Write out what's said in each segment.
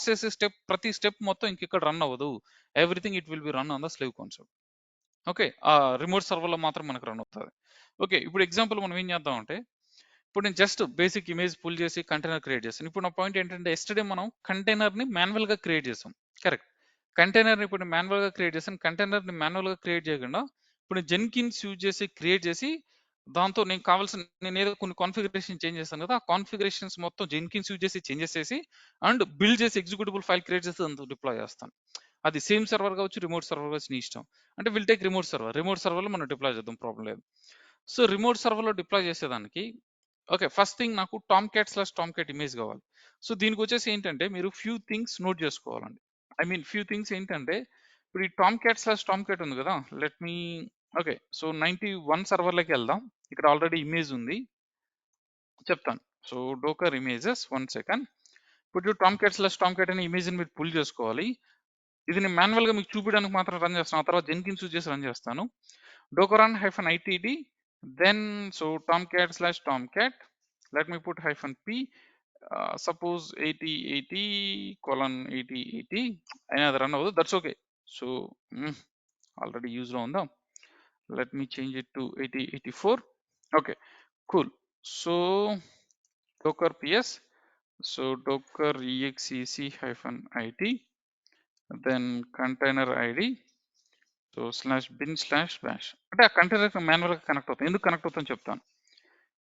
చేసే స్టెప్ ప్రతి స్టెప్ మొత్తం ఇంక ఇక్కడ రన్ అవ్వదు. Everything it will be run on the slave concept. Okay. ఆ రిమోట్ సర్వర్‌లో మాత్రం మనకు రన్ అవుతది. ఓకే. ఇప్పుడు ఎగ్జాంపుల్ మనం ఏం చేద్దామంటే, ఇప్పుడు నేను జస్ట్ బేసిక్ ఇమేజ్ పుల్ చేసి కంటైనర్ క్రియేట్ చేశాను. ఇప్పుడు నా పాయింట్ ఏంటంటే, యెస్టర్‌డే మనం కంటైనర్‌ని మాన్యువల్‌గా క్రియేట్ చేసాం. కరెక్ట్. కంటైనర్‌ని ఇప్పుడు మాన్యువల్‌గా క్రియేట్ చేశాను. కంటైనర్‌ని మాన్యువల్‌గా క్రియేట్ చేయకుండా, ఇప్పుడు నేను జెన్కిన్స్ యూజ్ చేసి క్రియేట్ చేసి, దాంతో నేనేదో కొన్ని కాన్ఫిగరేషన్ చేంజ్ చేశాను కదా! ఆ కాన్ఫిగరేషన్స్ మొత్తం జెన్కిన్స్ యూజ్ చేసి చేంజెస్ చేసి అండ్ బిల్డ్ చేసి ఎగ్జిక్యూటబుల్ ఫైల్ క్రియేట్ చేసి దాంతో డిప్లాయ్ చేస్తాను. అది సేమ్ సర్వర్ కావచ్చు, రిమోట్ సర్వర్ కావచ్చు నీ ఇష్టం. అంటే will take remote server. Remote సర్వర్‌లో మనం డిప్లాయ్ చేద్దాం, ప్రాబ్లమ్ లేదు. సో, రిమోట్ సర్వర్‌లో డిప్లాయ్ చేసేదానికి ఓకే. ఫస్ట్ థింగ్ నాకు టామ్‌క్యాట్ ఇమేజ్ కావాలి. సో, దీనికొచ్చేసి ఏంటంటే మీరు ఫ్యూ థింగ్స్ నోట్ చేసుకోవాలండి. ఐ మీన్ ఫ్యూ థింగ్స్ ఏంటంటే, ఇప్పుడు ఈ టామ్‌క్యాట్ ఉంది కదా! Let me okay. సో, 91 సర్వర్‌లోకి వెళ్దాం. ఇక్కడ ఆల్రెడీ ఇమేజ్ ఉంది. చెప్తాను. So, డోకర్ images 1 second. ఇప్పుడు టామ్‌క్యాట్ అనే ఇమేజ్‌ని మీరు పుల్ చేసుకోవాలి. ఇది నేను మాన్యువల్‌గా మీకు చూపియడానికి మాత్రం రన్ చేస్తాను. ఆ తర్వాత జెన్కిన్స్ యూజ్ చేసి రన్ చేస్తాను. docker-itd, then so tomcat/tomcat, let me put -p, suppose 8080:8080 అయినా అది రన్ అవ్వదు. That's okay. సో, ఆల్రెడీ యూజ్‌లో ఉందా? Let me change it to 8084. Okay. Cool. So, docker ps, so docker exec-it, then container id, so /bin/bash. అంటే ఆ కంటైనర్‌కి మాన్యువల్‌గా connect అవుతాం. ఎందుకు connect అవుతామో చెప్తాను.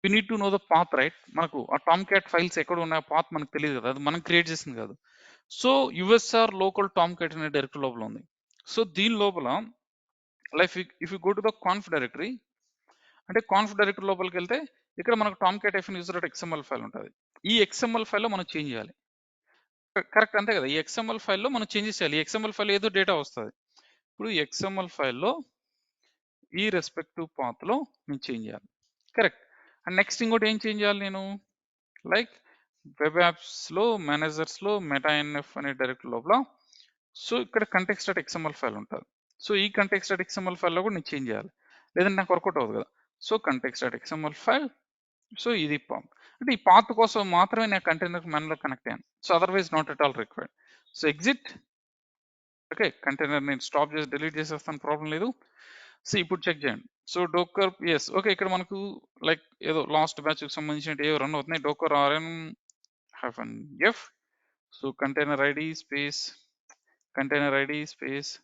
We need to know the path right. మనకు ఆ టామ్‌క్యాట్ ఫైల్స్ ఎక్కడ ఉన్నాయి, ఆ పాత్ మనకు తెలీదు కదా! అది మనం క్రియేట్ చేసింది కాదు. సో, యూఎస్ఆర్ లోకల్ టామ్‌క్యాట్ అనే డైరెక్టరీ లోపల ఉంది. సో, దీని లోపల if you go to the conf directory, అంటే కాన్ఫ్ డైరెక్టరీ లోపలికెళ్తే ఇక్కడ మనకు టామ్‌క్యాట్ -user.xml ఫైల్ ఉంటది. ఈ ఎక్స్ఎంఎల్ ఫైల్‌లో మనం చేంజ్ చేయాలి. కరెక్ట్ అంతే కదా! ఈ ఎక్స్ఎంఎల్ ఫైల్‌లో మనం చేంజెస్ చేయాలి. ఈ ఎక్స్ఎంఎల్ ఫైల్ ఏదో డేటా వస్తది. ఇప్పుడు ఈ ఎక్స్ఎంఎల్ ఫైల్‌లో ఈ రెస్పెక్టివ్ పాత్‌లో నేను చేంజ్ చేయాలి. కరెక్ట్. అండ్ నెక్స్ట్ ఇంకోటి ఏం చేంజ్ చేయాలి నేను? లైక్ వెబ్ యాప్స్‌లో, మేనేజర్స్‌లో మెటా-ఎన్ఎఫ్ అనే డైరెక్టరీ లోపల సో, ఇక్కడ context.xml ఫైల్ ఉంటది. సో, ఈ context.xml ఫైల్‌లో కూడా నేను చేంజ్ చేయాలి. లేదంటే నాకు వర్కౌట్ అవ్వదు కదా! సో, context.xml ఫైల్, సో, ఇది పాత్. అంటే ఈ పాత్ కోసం మాత్రమే నేను కంటైనర్‌కి మాన్యువల్‌గా కనెక్ట్ అయ్యాను. So, otherwise not at all required. So, exit. Okay. Container నేను స్టాప్ చేసి డిలీట్ చేసేస్తాను, ప్రాబ్లమ్ లేదు. సో, ఇప్పుడు చెక్ చేయండి. So, డోకర్ yes. ఓకే. ఇక్కడ మనకు లైక్ ఏదో లాస్ట్ బ్యాచ్‌కి సంబంధించినవి ఏవో రన్ అవుతున్నాయి. Docker -f, so, container ID space, container ID space,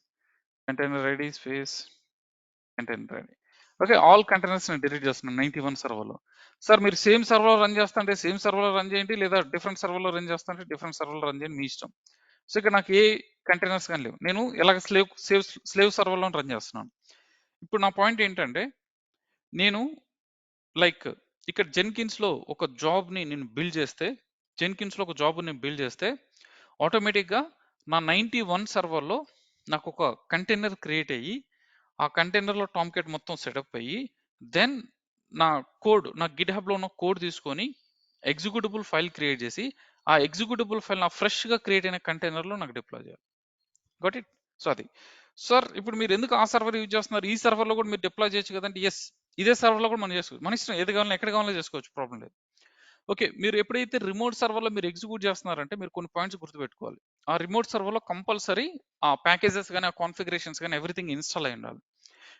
container ID space, container ID. Okay. All కంటైనర్స్‌ని డిలీట్ చేస్తున్నాను 91 సర్వర్‌లో. సార్ మీరు సేమ్ సర్వర్‌లో రన్ చేస్తంటే సేమ్ సర్వర్‌లో రన్ చేయండి. లేదా డిఫరెంట్ సర్వర్‌లో రన్ చేస్తంటే డిఫరెంట్ సర్వర్‌లో రన్ చేయండి, మీ ఇష్టం. సో, ఇక్కడ నాకు ఏ కంటైనర్స్ గాని లేవు. నేను ఎలాగ స్లేవ్ సర్వర్‌లోని రన్ చేస్తున్నాను. ఇప్పుడు నా పాయింట్ ఏంటంటే, నేను లైక్ ఇక్కడ జెన్కిన్స్‌లో ఒక జాబ్‌ని నేను బిల్డ్ చేస్తే, జెన్కిన్స్‌లో ఒక జాబ్‌ని నేను బిల్డ్ చేస్తే, ఆటోమేటిక్‌గా నా 91 సర్వర్‌లో నాకొక కంటైనర్ క్రియేట్ అయ్యి, ఆ కంటైనర్‌లో టామ్‌క్యాట్ మొత్తం సెటప్ అయ్యి, దెన్ నా గిట్‌హబ్‌లో ఉన్న కోడ్ తీసుకొని ఎగ్జిక్యూటబుల్ ఫైల్ క్రియేట్ చేసి, ఆ ఎగ్జిక్యూటబుల్ ఫైల్ నా ఫ్రెష్‌గా క్రియేట్ అయిన కంటైనర్‌లో నాకు డిప్లాయ్ చేయాలి. Got it? సో, అది. సార్ ఇప్పుడు మీరు ఎందుకు ఆ సర్వర్ యూజ్ చేస్తున్నారు? ఈ సర్వర్‌లో కూడా మీరు డిప్లాయ్ చేయొచ్చు కదంటే, యెస్. ఇదే సర్వర్‌లో కూడా మనం చేసుకోవచ్చు. మన ఇష్టం ఏది కావాలన్నా, ఎక్కడ కావాలన్నా చేసుకోవచ్చు, ప్రాబ్లమ్ లేదు. ఓకే. మీరు ఎప్పుడైతే రిమోట్ సర్వర్‌లో మీరు ఎగ్జిక్యూట్ చేస్తున్నారంటే మీరు కొన్ని పాయింట్స్ గుర్తుపెట్టుకోవాలి. ఆ రిమోట్ సర్వర్‌లో కంపల్సరీ ఆ ప్యాకేజెస్ గాని, ఆ కాన్ఫిగరేషన్స్ గాని ఎవ్రీథింగ్ ఇన్‌స్టాల్ అయ్యి ఉండాలి.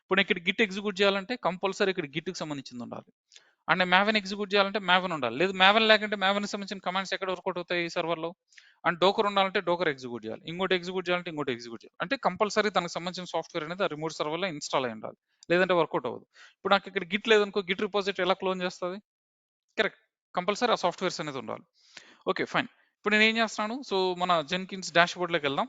ఇప్పుడు ఇక్కడ గిట్ ఎగ్జిక్యూట్ చేయాలంటే కంపల్సరీ ఇక్కడ గిట్‌కి సంబంధించింది ఉండాలి. అండ్ మావెన్ ఎగ్జిక్యూట్ చేయాలంటే మావెన్ ఉండాలి. లేదు మావెన్ లేకుంటే మావెన్‌కి సంబంధించిన కమాండ్స్ ఎక్కడ వర్కౌట్ అవుతాయి ఈ సర్వర్‌లో? అండ్ డోకర్ ఉండాలంటే డోకర్ ఎగ్జిక్యూట్ చేయాలి. ఇంకోటి ఎగ్జిక్యూట్ చేయాలంటే ఇంకోటి ఎగ్జిక్యూట్ చేయాలి. అంటే కంపల్సరీ దానికి సంబంధించిన సాఫ్ట్‌వేర్ అనేది ఆ రిమోట్ సర్వర్‌లో ఇన్‌స్టాల్ అయ్యి ఉండాలి. లేదంటే వర్కౌట్ అవ్వదు. ఇప్పుడు నాకు ఇక్కడ గిట్ లేదనుకో, గిట్ రిపోజిటరీ ఎలా క్లోన్ చేస్తది? కరెక్ట్. కంపల్సరీ ఆ సాఫ్ట్‌వేర్స్ అనేది ఉండాలి. ఓకే. ఫైన్. ఇప్పుడు నేనేం చేస్తున్నాను? సో, మన జెన్కిన్స్ డాష్‌బోర్డ్‌లోకి వెళ్దాం.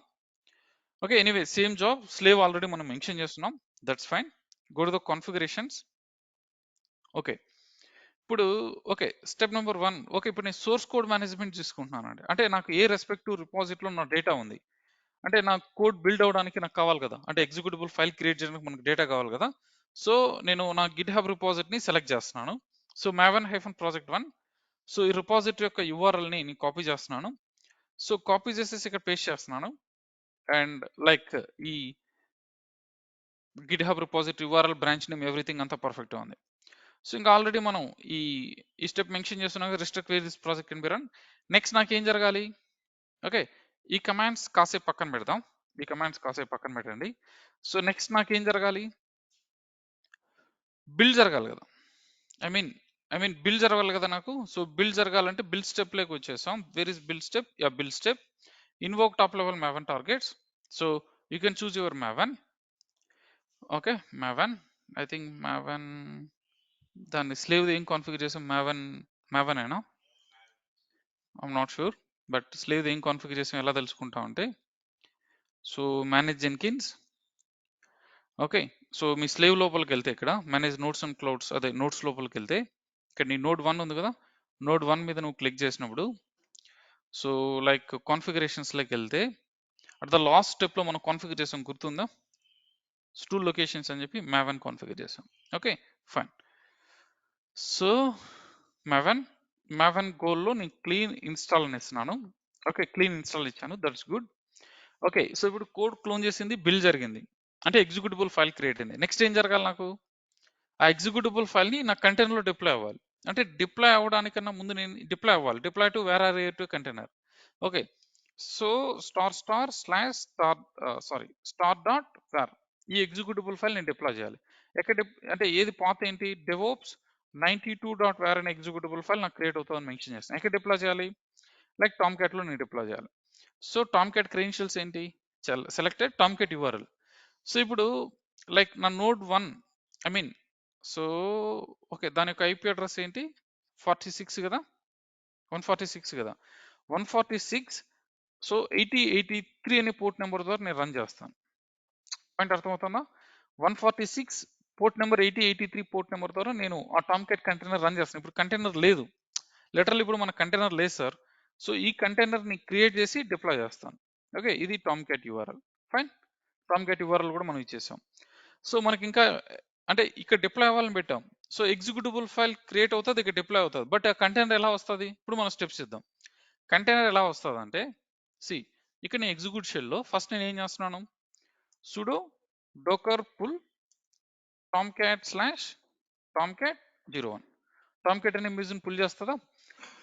Okay. Anyway same job slave already మనం మెన్షన్ చేస్తున్నాం. That's fine. Go to the configurations. Okay. ఇప్పుడు ఓకే. Step number 1 okay. ఇప్పుడు నేను సోర్స్ కోడ్ మేనేజ్‌మెంట్ తీసుకుంటున్నానండి. అంటే నాకు ఏ రెస్పెక్టివ్ రిపాజిటరీలో నా డేటా ఉంది. అంటే నా కోడ్ బిల్డ్ అవ్వడానికి నాకు కావాలి కదా! అంటే ఎగ్జిక్యూటబుల్ ఫైల్ క్రియేట్ చేయడానికి మనకు డేటా కావాలి కదా! సో, నేను నా గిట్‌హబ్ రిపాజిటరీని సెలెక్ట్ చేస్తున్నాను. So, maven-project1. సో, ఈ రిపాజిటరీ యొక్క యూఆర్ఎల్‌ని నేను కాపీ చేస్తున్నాను. సో, కాపీ చేసేసి ఇక్కడ పేస్ట్ చేస్తున్నాను. అండ్ లైక్ ఈ GitHub repository URL, branch name everything అంతా పర్ఫెక్ట్‌గా ఉంది. సో, ఇంకా ఆల్రెడీ మనం ఈ స్టెప్ మెన్షన్ చేస్తున్నాం కదా! Restrict where this project can be run. Next నాకేం జరగాలి? ఓకే. ఈ కమాండ్స్ కాసేపు పక్కన పెడదాం. ఈ కమాండ్స్ కాసేపు పక్కన పెట్టండి. సో నెక్స్ట్ నాకేం జరగాలి? బిల్డ్ జరగాలి కదా. ఐ మీన్ బిల్డ్ జరగాలి కదా నాకు. సో బిల్డ్ జరగాలంటే బిల్డ్ స్టెప్ లోకి వచ్చేసాం. Where is build step? Yeah, build step. Invoke top level maven targets. So you can choose your maven. Okay, maven. I think maven, దాన్ని slave ఏం configure చేసాం? maven అయినా, I'm not sure. But slave ఏం configure చేసాం ఎలా తెలుసుకుంటాం అంటే, so manage Jenkins. Okay, so మీ స్లేవ్ లోపలికి వెళ్తే ఇక్కడ మేనేజ్ నోట్స్ అండ్ క్లౌడ్స్, అదే నోట్స్ లోపలికి వెళ్తే ఇక్కడ నీ నోడ్ 1 ఉంది కదా, నోడ్ 1 మీద నువ్వు క్లిక్ చేసినప్పుడు సో లైక్ కాన్ఫిగరేషన్స్ లోకి వెళ్తే అట్ ద లాస్ట్ స్టెప్ లో మనం కాన్ఫిగర్ చేసాం, గుర్తుందా? టూల్ లొకేషన్స్ అని చెప్పి maven కాన్ఫిగర్ చేసాం. Okay fine. సో maven గోల్లో నేను క్లీన్ ఇన్స్టాల్ అని ఇస్తున్నాను. ఓకే, క్లీన్ ఇన్స్టాల్ ఇచ్చాను, దట్స్ గుడ్. ఓకే, సో ఇప్పుడు కోడ్ క్లోన్ చేసింది, బిల్డ్ జరిగింది, అంటే ఎగ్జిక్యూటబుల్ ఫైల్ క్రియేట్ అయింది. నెక్స్ట్ ఏం జరగాలి? నాకు ఆ ఎగ్జిక్యూటబుల్ ఫైల్ ని నా కంటైనర్ లో డిప్లాయ్ అవ్వాలి. అంటే డిప్లాయ్ అవ్వడానికన్నా ముందు నేను డిప్లాయ్ అవ్వాలి. Deploy to war or to container. Okay, so star dot war, ఈ ఎగ్జిక్యూటబుల్ ఫైల్ నేను డిప్లాయ్ చేయాలి. ఎక్కడ అంటే ఏది పాత్ ఏంటి? డెవోప్స్ 92.var అనే ఎగ్జిక్యూటబుల్ ఫైల్ నాకు క్రియేట్ అవుతుందని మెన్షన్ చేస్తాను. ఎక్కడ డిప్లాయ్ చేయాలి? లైక్ టామ్ క్యాట్ లో నేను డిప్లాయ్ చేయాలి. సో టామ్ క్యాట్ క్రెడెన్షియల్స్ ఏంటి? Selected Tom cat URL. So ఇప్పుడు లైక్ నా node 1, I mean so okay, దాని యొక్క IP అడ్రస్ ఏంటి? 46 కదా, 146 కదా, 146. సో 8083 అనే పోర్ట్ నెంబర్ ద్వారా నేను రన్ చేస్తాను. పాయింట్ అర్థమవుతుందా? 146 పోర్ట్ నెంబర్, 8083 పోర్ట్ నెంబర్ ద్వారా నేను ఆ టామ్ క్యాట్ కంటైనర్ రన్ చేస్తాను. ఇప్పుడు కంటైనర్ లేదు, లిటరల్ ఇప్పుడు మన కంటైనర్ లేదు సార్. సో ఈ కంటైనర్ ని క్రియేట్ చేసి డిప్లాయ్ చేస్తాను. ఓకే, ఇది Tom cat URL. Fine, Tom cat URL కూడా మనం ఇచ్చేసాం. సో మనకి ఇంకా అంటే ఇక్కడ డిప్లాయ్ అవ్వాలని పెట్టాం. సో ఎగ్జిక్యూటబుల్ ఫైల్ క్రియేట్ అవుతుంది, ఇక్కడ డిప్లాయ్ అవుతుంది. బట్ ఆ కంటైనర్ ఎలా వస్తుంది? ఇప్పుడు మనం స్టెప్స్ ఇద్దాం. కంటైనర్ ఎలా వస్తుంది అంటే, సి ఇక్కడ నేను ఎగ్జిక్యూట్ షెల్లో ఫస్ట్ నేను ఏం చేస్తున్నాను? sudo docker pull tomcat/tomcat01. Tomcat అనే ఇమేజ్ పుల్ చేస్తుందా?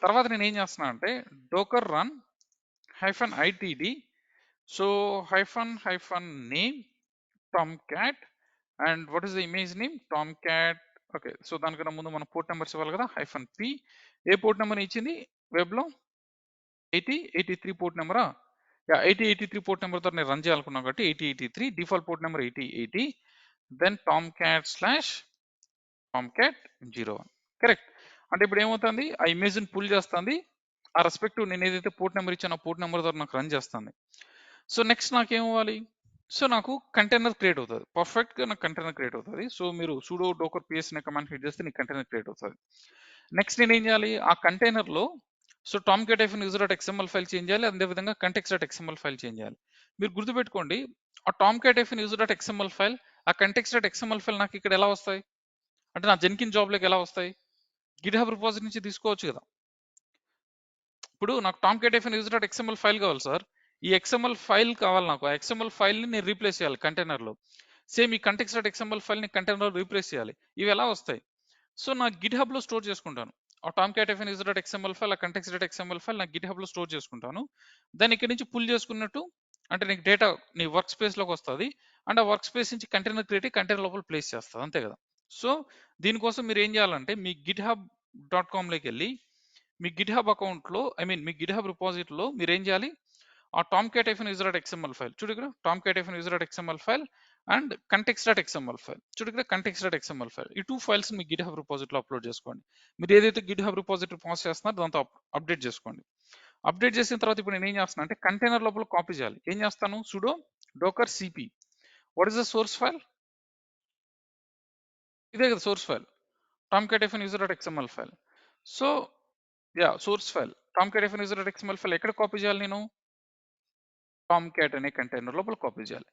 తర్వాత నేను ఏం చేస్తున్నాను అంటే docker run -itd, so -name tomcat, and what is the image name? Tomcat. Okay, so దానికన్నా ముందు మనం పోర్ట్ నెంబర్స్ ఇవ్వాలి కదా, -p. ఏ పోర్ట్ నెంబర్ ఇచ్చింది వెబ్ లో? 8083 పోర్ట్ నెంబరా? 8083 పోర్ట్ నెంబర్ తో నేను రన్ చేయాలనుకున్నాను కాబట్టి 8083, default port number 8080, then tomcat/tomcat01. Correct. అంటే ఇప్పుడు ఏమవుతుంది? ఆ ఇమేజ్ ని పుల్ చేస్తుంది, ఆ రెస్పెక్టివ్ నేను ఏదైతే పోర్ట్ నెంబర్ ఇచ్చానో ఆ పోర్ట్ నెంబర్ ద్వారా నాకు రన్ చేస్తుంది. సో నెక్స్ట్ నాకేమవ్వాలి? సో నాకు కంటైనర్ క్రియేట్ అవుతుంది, పర్ఫెక్ట్ గా నాకు కంటైనర్ క్రియేట్ అవుతుంది. సో మీరు sudo docker ps అనే కమాండ్ హిట్ చేస్తే నీకు కంటైనర్ క్రియేట్ అవుతుంది. నెక్స్ట్ నేను ఏం చేయాలి? ఆ కంటైనర్ లో సో tomcat-user.xml ఫైల్ చేంజ్ చేయాలి, అదేవిధంగా context.xml ఫైల్ చేంజ్ చేయాలి. మీరు గుర్తుపెట్టుకోండి, ఆ tomcat-user.xml ఫైల్, ఆ context.xml ఫైల్ నాకు ఇక్కడ ఎలా వస్తాయి అంటే నా జెన్కిన్ జాబ్ లోకి ఎలా వస్తాయి? గిట్హబ్ రిపోజిటరీ నుంచి తీసుకోవచ్చు కదా. ఇప్పుడు నాకు tomcat-user.xml ఫైల్ కావాలి సార్, ఈ XML ఫైల్ కావాలి నాకు. ఆ XML ఫైల్ ని నేను రీప్లేస్ చేయాలి కంటైనర్ లో. సేమ్ ఈ context.xml ఫైల్ ని కంటైనర్ లో రీప్లేస్ చేయాలి. ఇవి ఎలా వస్తాయి? సో నా గిట్హబ్ లో స్టోర్ చేసుకుంటాను. ఆ tomcat-user.xml ఫైల్, ఆ context.xml ఫైల్ నా గిట్హబ్ లో స్టోర్ చేసుకుంటాను. దాన్ని ఇక్కడ నుంచి పుల్ చేసుకున్నట్టు అంటే నీకు డేటా నీ వర్క్ స్పేస్ లోకి వస్తుంది, అండ్ ఆ వర్క్ స్పేస్ నుంచి కంటైనర్ క్రియేట్ అయ్యి కంటైనర్ లోపల ప్లేస్ చేస్తుంది, అంతే కదా. సో దీనికోసం మీరు ఏం చేయాలంటే మీ github.com లోకి వెళ్ళి మీ గిట్హబ్ అకౌంట్ లో, ఐ మీన్ మీ గిట్హబ్ రిపాజిటరీలో మీరు ఏం చేయాలి? ఆ tomcat-user.xml ఫైల్ చూడు ఇక్కడ, tomcat-user.xml file and context.xml file చూడు ఇక్కడ, context.xml ఫైల్, ఈ 2 ఫైల్స్ మీ గిట్హబ్ రిపాజిటరీలో అప్లోడ్ చేసుకోండి. మీరు ఏదైతే గిట్హబ్ రిపాజిటరీ పాస్ చేస్తున్నారో దాంతో అప్డేట్ చేసుకోండి. అప్డేట్ చేసిన తర్వాత ఇప్పుడు నేను ఏం చేస్తాను అంటే కంటైనర్ లోపల కాపీ చేయాలి. ఏం చేస్తాను? sudo docker cp, what is the source file? ఇదే కదా source file, tomcat-user.xml file. So yeah, source file tomcat-user.xml file ఎక్కడ కాపీ చేయాలి? నేను tomcat అనే కంటైనర్ లోపల కాపీ చేయాలి.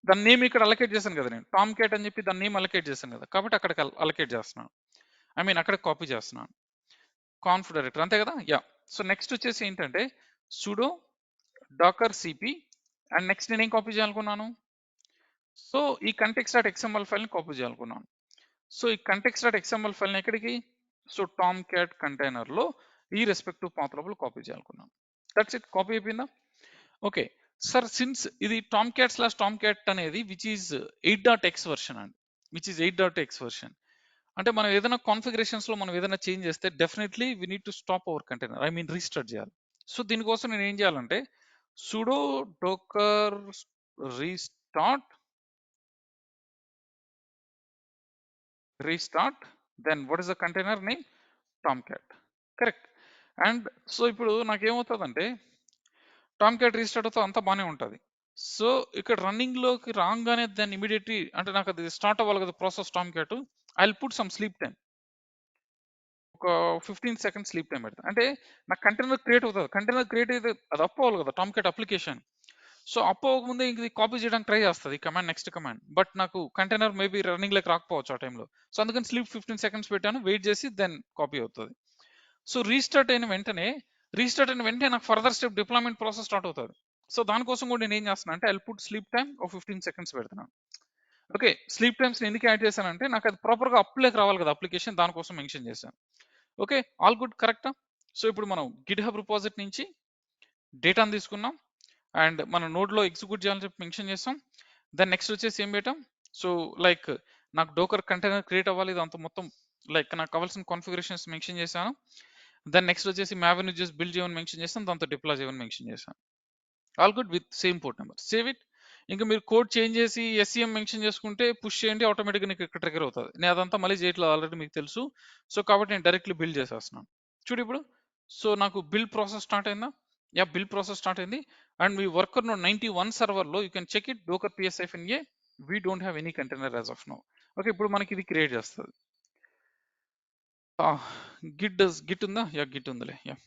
దాని నేమ్ ఇక్కడ అలకేట్ చేశాను కదా, నేను tomcat అని చెప్పి దాని నేమ్ అలకేట్ చేశాను కదా, కాబట్టి అక్కడికి అలకేట్ చేస్తున్నాను, ఐ మీన్ అక్కడ కాపీ చేస్తున్నాను. కాన్ఫ్ డైరెక్టర్, అంతే కదా. యా, సో నెక్స్ట్ వచ్చేసి ఏంటంటే sudo docker cp, and next నేను ఏం కాపీ చేయాలనుకున్నాను? సో ఈ context.xml ఫైల్ ని కాపీ చేయాలనుకున్నాను. సో ఈ context.xml ఫైల్ ని ఎక్కడికి? సో tomcat కంటైనర్ లో ఈ రెస్పెక్టివ్ పాత్ లోపల కాపీ చేయాలనుకున్నాను. దట్స్ ఇట్, కాపీ అయిపోయిందా? ఓకే. సార్ సిన్స్ ఇది టామ్‌క్యాట్ అనేది విచ్ ఈస్ 8.x వెర్షన్ అండి. Which is 8.x version. అంటే మనం ఏదైనా కాన్ఫిగరేషన్స్‌లో మనం ఏదైనా చేంజ్ చేస్తే definitely we need to stop our container. I mean restart చేయాలి. సో దీనికోసం నేను ఏం చేయాలంటే sudo docker restart restart then what is the container name Tomcat. Correct. And so ఇప్పుడు నాకేమవుతదంటే టామ్‌క్యాట్ రీస్టార్ట్ అవుతే అంతా బానే ఉంటది. సో ఇక్కడ రన్నింగ్‌లోకి రాంగానే దాన్ని ఇమ్మీడియేట్‌లీ అంటే నాకది స్టార్ట్ అవ్వాలి కదా process Tomcat. I will put some sleep time. ఒక 15 సెకండ్స్ స్లీప్ టైమ్ పెడతా. అంటే నాకు కంటైనర్ క్రియేట్ అవుతది. కంటైనర్ క్రియేట్ అయితే అది అప్ అవ్వాలి కదా టామ్‌క్యాట్ అప్లికేషన్. సో అప్ అవ్వకముందే ఇది కాపీ చేయడానికి ట్రై చేస్తది. Command next command. బట్ నాకు కంటైనర్ మేబీ రన్నింగ్‌లోకి రాకపోవచ్చు ఆ టైంలో. సో అందుకని స్లీప్ 15 సెకండ్స్ పెట్టాను. వెయిట్ చేసి దెన్ కాపీ అవుతది. సో రీస్టార్ట్ అయిన వెంటనే నాకు further step deployment process start అవుతది. సో దానికోసం కూడా నేనేం చేస్తున్నా అంటే I will put sleep time ఒక 15 సెకండ్స్ పెడుతున్నాను. ఓకే. స్లీప్ టైమ్స్‌ని ఎందుకు యాడ్ చేశానంటే నాకు అది ప్రాపర్‌గా అప్‌లోకి రావాలి కదా అప్లికేషన్ దానికోసం మెన్షన్ చేశాను. ఓకే. ఆల్ గుడ్ కరెక్టా? సో ఇప్పుడు మనం గిట్‌హబ్ రిపాజిటరీ నుంచి డేటాను తీసుకున్నాం. అండ్ మన నోడ్‌లో ఎగ్జిక్యూట్ చేయాలని చెప్పి మెన్షన్ చేసాం. దెన్ నెక్స్ట్ వచ్చేసి ఏం పెట్టాం? సో లైక్ నాకు డోకర్ కంటైనర్ క్రియేట్ అవ్వాలి. ఇదంతా మొత్తం లైక్ నాకు కావాల్సిన కాన్ఫిగరేషన్స్ మెన్షన్ చేశాను. దెన్ నెక్స్ట్ వచ్చేసి మావెన్ యూజర్స్ బిల్డ్ చేయమని మెన్షన్ చేస్తాను. దాంతో డిప్లాయ్ చేయమని మెన్షన్ చేశాను. All good with same port number. Save it. ఇంకా మీరు కోడ్ చేంజ్ చేసి ఎస్సీఎం మెన్షన్ చేసుకుంటే పుష్ చేయండి ఆటోమేటిక్‌గా నీకు ఇక్కడ ట్రిగ్గర్ అవుతది. నేను అదంతా మళ్ళీ చేయట్లేదు ఆల్రెడీ మీకు తెలుసు. సో కాబట్టి నేను డైరెక్ట్‌లీ బిల్డ్ చేసేస్తున్నాను. చూడు ఇప్పుడు. సో నాకు బిల్డ్ ప్రాసెస్ స్టార్ట్ అయిందా? యాహ్! బిల్డ్ ప్రాసెస్ స్టార్ట్ అయింది. అండ్ మీ వర్కర్ నోడ్ 91 సర్వర్‌లో you can check it docker -a we don't have any container as of now. Okay. ఇప్పుడు మనకి ఇది క్రియేట్ చేస్తది. ఆహ్, గిట్ ఉందా? యాహ్! గిట్ ఉందిలే. Yeah!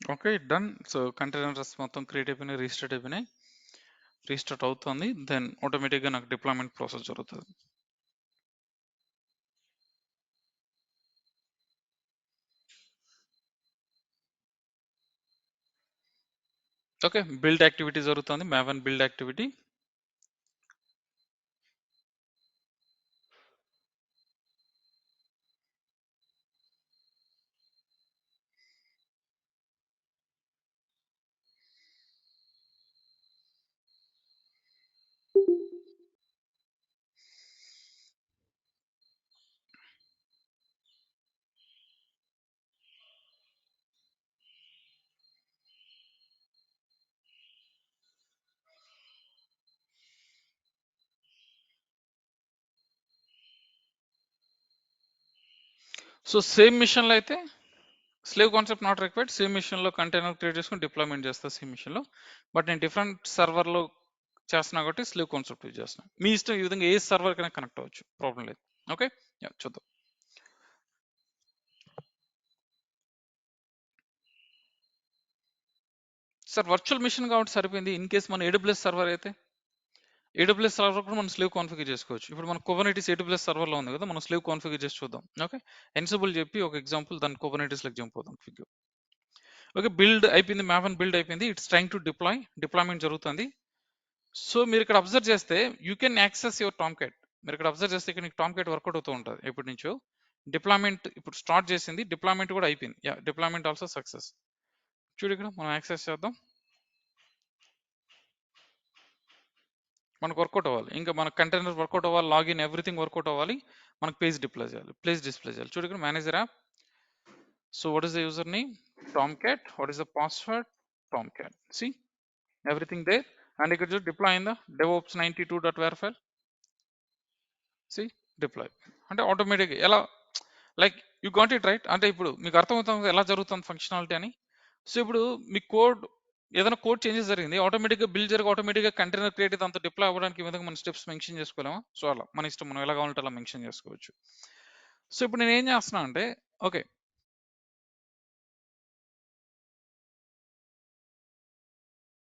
Okay. Done. So containers మొత్తం క్రియేట్ అయిపోయినాయి. రీస్టార్ట్ అయిపోయినాయి. రీస్టార్ట్ అవుతుంది. దెన్ ఆటోమేటిక్‌గా నాకు డిప్లాయ్‌మెంట్ ప్రాసెస్ జరుగుతది. ఓకే. బిల్డ్ యాక్టివిటీ జరుగుతుంది. Maven build activity. So same మిషన్‌లో అయితే slave concept not required. Same మిషన్‌లో కంటైనర్ క్రియేట్ చేసుకొని డిప్లాయ్‌మెంట్ చేస్తా సేమ్ మిషన్‌లో. బట్ నేను డిఫరెంట్ సర్వర్‌లో చేస్తున్నా కాబట్టి స్లేవ్ కాన్సెప్ట్ యూజ్ చేస్తున్నా. మీ ఇష్టం ఈ విధంగా ఏ సర్వర్‌కైనా కనెక్ట్ అవ్వచ్చు. ప్రాబ్లమ్ లేదు. ఓకే. యాహ్! చూద్దాం. సార్ వర్చువల్ మిషన్ కాబట్టి సరిపోయింది. ఇన్ కేస్ మన ఏడబ్ల్యూఎస్ సర్వర్ అయితే ఏడబ్ల్యూఎస్ సర్వర్ కూడా మనం స్లేవ్ కాన్ఫిగర్ చేసుకోవచ్చు. ఇప్పుడు మన కుబర్నెటిస్ ఏడబ్ల్యూఎస్ సర్వర్‌లో ఉంది కదా! మనం స్లేవ్ కాన్ఫిగర్ చేసి చూద్దాం. ఓకే. ఎన్సిబుల్ చెప్పి ఒక ఎగ్జాంపుల్ దాన్ని కుబర్నెటిస్‌లోకి జంప్ అవుదాం క్విక్‌గా. ఓకే. బిల్డ్ అయిపోయింది. మావెన్ బిల్డ్ అయిపోయింది. It's trying to deploy. Deployment జరుగుతుంది. సో మీరు ఇక్కడ అబ్జర్వ్ చేస్తే you can access your Tomcat. మీరు ఇక్కడ అబ్జర్వ్ చేస్తే ఇక్కడ నీకు టామ్‌క్యాట్ వర్కౌట్ అవుతూ ఉంటది ఎప్పటినుంచో. డిప్లాయ్‌మెంట్ ఇప్పుడు స్టార్ట్ చేసింది. డిప్లాయ్‌మెంట్ కూడా అయిపోయింది. యాహ్! Deployment also success. చూడు ఇక్కడ మనం యాక్సెస్ చేద్దాం. మనకు వర్కౌట్ అవ్వాలి. ఇంకా మన కంటైనర్ వర్కౌట్ అవ్వాలి. లాగిన్ ఎవ్రీథింగ్ వర్కౌట్ అవ్వాలి. మనకు పేజ్ డిప్లాయ్ చేయాలి. పేజ్ డిస్ప్లే చేయాలి. చూడు ఇక్కడ manager app. So what is the user name? Tomcat. What is the password? Tomcat. See everything there. And ఇక్కడ చూడు డిప్లాయ్ అయిందా? DevOps 92.var file. See deploy. అంటే ఆటోమేటిక్‌గా ఎలా like you got it right. అంటే ఇప్పుడు మీకు అర్థమవుతుంది ఎలా జరుగుతుంది ఫంక్షనాలిటీ అని. సో ఇప్పుడు మీ కోడ్ ఏదైనా కోడ్ చేంజెస్ జరిగింది ఆటోమేటిక్గా బిల్ జరిగి ఆటోమేటిక్గా కంటైనర్ క్రియేట్ అయితే అంత డిప్లాయ్ అవ్వడానికి ఈ విధంగా మన స్టెప్స్ మెన్షన్ చేసుకోలేమా? సో అలా మన ఇష్టం, మనం ఎలా కావాలంటే అలా మెన్షన్ చేసుకోవచ్చు. సో ఇప్పుడు నేను ఏం చేస్తున్నా అంటే ఓకే